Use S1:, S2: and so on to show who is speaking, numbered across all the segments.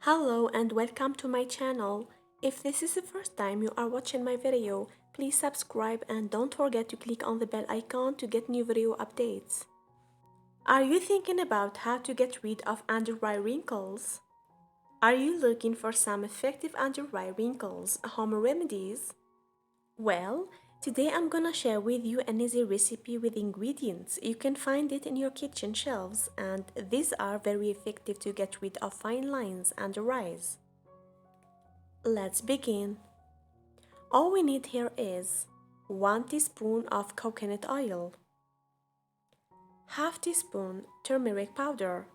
S1: Hello and welcome to my channel. If this is the first time you are watching my video, please subscribe and don't forget to click on the bell icon to get new video updates. Are you thinking about how to get rid of under-eye wrinkles? Are you looking for some effective under-eye wrinkles home remedies? Well, today I'm gonna share with you an easy recipe with ingredients. You can find it in your kitchen shelves, and these are very effective to get rid of fine lines under eyes. Let's begin. All we need here is 1 teaspoon of coconut oil, half teaspoon turmeric powder,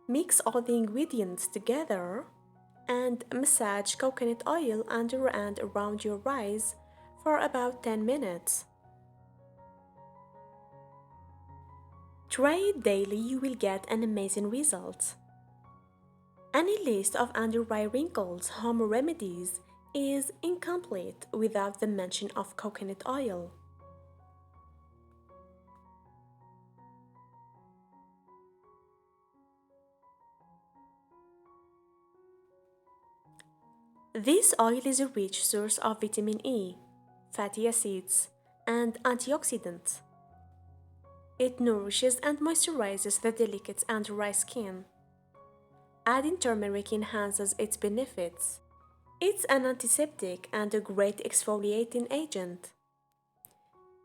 S1: mix all the ingredients together and massage coconut oil under and around your eyes for about 10 minutes. Try it daily, you will get an amazing result. Any list of under-eye wrinkles home remedies is incomplete without the mention of coconut oil. This oil is a rich source of vitamin E, fatty acids, and antioxidants. It nourishes and moisturizes the delicate under-eye skin. Adding turmeric enhances its benefits. It's an antiseptic and a great exfoliating agent.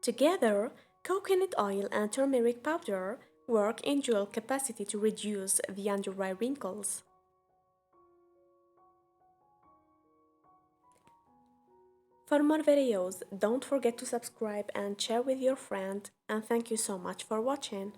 S1: Together, coconut oil and turmeric powder work in dual capacity to reduce the under-eye wrinkles. For more videos, don't forget to subscribe and share with your friend, and thank you so much for watching.